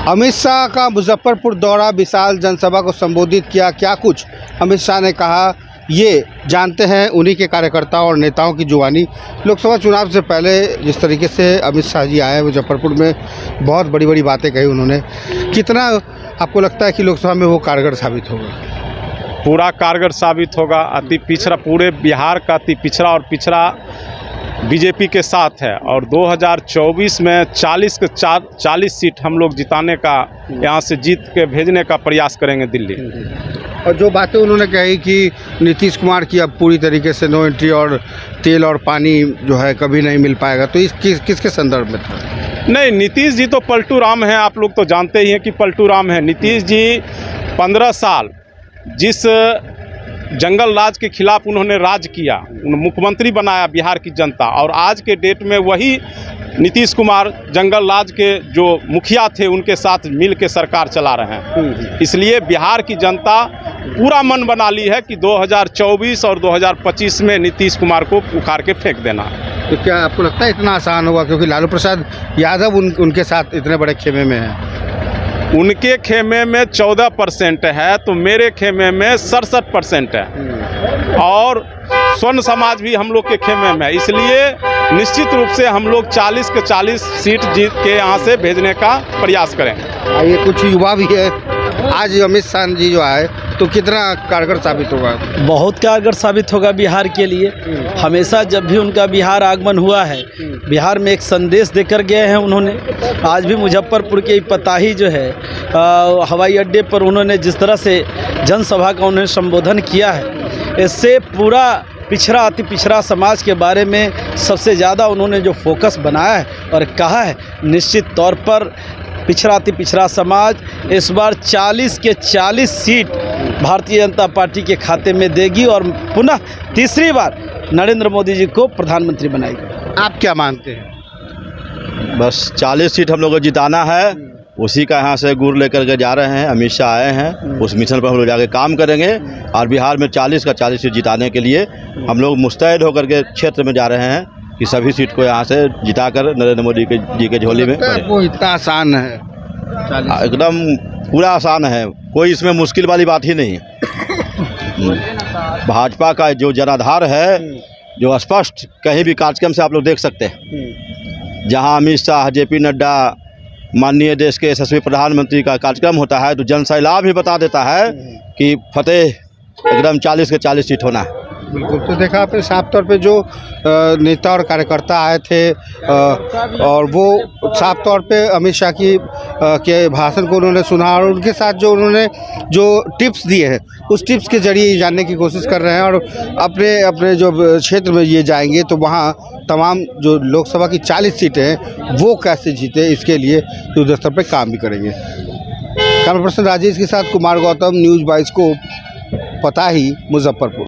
अमित शाह का मुजफ्फरपुर दौरा, विशाल जनसभा को संबोधित किया। क्या कुछ अमित शाह ने कहा, ये जानते हैं उन्हीं के कार्यकर्ताओं और नेताओं की जुबानी। लोकसभा चुनाव से पहले जिस तरीके से अमित शाह जी आए मुजफ्फरपुर में, बहुत बड़ी बड़ी बातें कही उन्होंने। कितना आपको लगता है कि लोकसभा में वो कारगर साबित होगा? पूरा कारगर साबित होगा। अति पिछड़ा, पूरे बिहार का अति पिछड़ा और पिछड़ा बीजेपी के साथ है और 2024 में 40 सीट हम लोग जिताने का, यहाँ से जीत के भेजने का प्रयास करेंगे दिल्ली। और जो बातें उन्होंने कही कि नीतीश कुमार की अब पूरी तरीके से नो एंट्री और तेल और पानी जो है कभी नहीं मिल पाएगा, तो इस किसके संदर्भ में था? नहीं, नीतीश जी तो पलटू राम हैं, आप लोग तो जानते ही हैं कि पलटू राम हैं। नीतीश जी 15 साल जिस जंगल राज के खिलाफ उन्होंने राज किया, मुख्यमंत्री बनाया बिहार की जनता, और आज के डेट में वही नीतीश कुमार जंगल राज के जो मुखिया थे उनके साथ मिल के सरकार चला रहे हैं। इसलिए बिहार की जनता पूरा मन बना ली है कि 2024 और 2025 में नीतीश कुमार को उखाड़ के फेंक देना। तो क्या आपको लगता है इतना आसान होगा, क्योंकि लालू प्रसाद यादव उनके साथ इतने बड़े खेमे में है? उनके खेमे में 14% है तो मेरे खेमे में 67% है, और स्वर्ण समाज भी हम लोग के खेमे में, इसलिए निश्चित रूप से हम लोग 40 के 40 सीट जीत के यहाँ से भेजने का प्रयास करेंगे। ये कुछ युवा भी है, आज अमित शाह जी जो आए तो कितना कारगर साबित होगा? बहुत कारगर साबित होगा बिहार के लिए। हमेशा जब भी उनका बिहार आगमन हुआ है, बिहार में एक संदेश देकर गए हैं उन्होंने। आज भी मुजफ्फरपुर के पताही जो है हवाई अड्डे पर उन्होंने जिस तरह से जनसभा का उन्होंने संबोधन किया है, इससे पूरा पिछड़ा, अति पिछड़ा समाज के बारे में सबसे ज़्यादा उन्होंने जो फोकस बनाया है और कहा है, निश्चित तौर पर पिछड़ा, अति पिछड़ा समाज इस बार 40 के 40 सीट भारतीय जनता पार्टी के खाते में देगी और पुनः तीसरी बार नरेंद्र मोदी जी को प्रधानमंत्री बनाएगी। आप क्या मानते हैं? बस 40 सीट हम लोग को जिताना है, उसी का यहाँ से गुर लेकर के जा रहे हैं। अमित शाह आए हैं, उस मिशन पर हम लोग जाके काम करेंगे और बिहार में 40 का 40 सीट जिताने के लिए हम लोग मुस्तैद होकर के क्षेत्र में जा रहे हैं कि सभी सीट को यहाँ से जिताकर नरेंद्र मोदी जी के झोली में वो इतना आसान है? एकदम पूरा आसान है, कोई इसमें मुश्किल वाली बात ही नहीं है। भाजपा का जो जनाधार है, जो स्पष्ट कहीं भी कार्यक्रम से आप लोग देख सकते हैं, जहाँ अमित शाह, JP नड्डा, माननीय देश के यशस्वी प्रधानमंत्री का कार्यक्रम होता है तो जनसैलाब ही बता देता है कि फतेह एकदम 40 के 40 सीट होना है। बिल्कुल। तो देखा आपने साफ तौर पे जो नेता और कार्यकर्ता आए थे और वो साफ तौर पे अमित शाह के भाषण को उन्होंने सुना और उनके साथ जो उन्होंने जो टिप्स दिए हैं उस टिप्स के जरिए जानने की कोशिश कर रहे हैं और अपने अपने जो क्षेत्र में ये जाएंगे तो वहाँ तमाम जो लोकसभा की 40 सीटें हैं वो कैसे जीते, इसके लिए युद्ध स्तर पर काम भी करेंगे। कैमरा पर्सन राजेश के साथ कुमार गौतम, न्यूज़ 22 को पताही, मुजफ्फरपुर।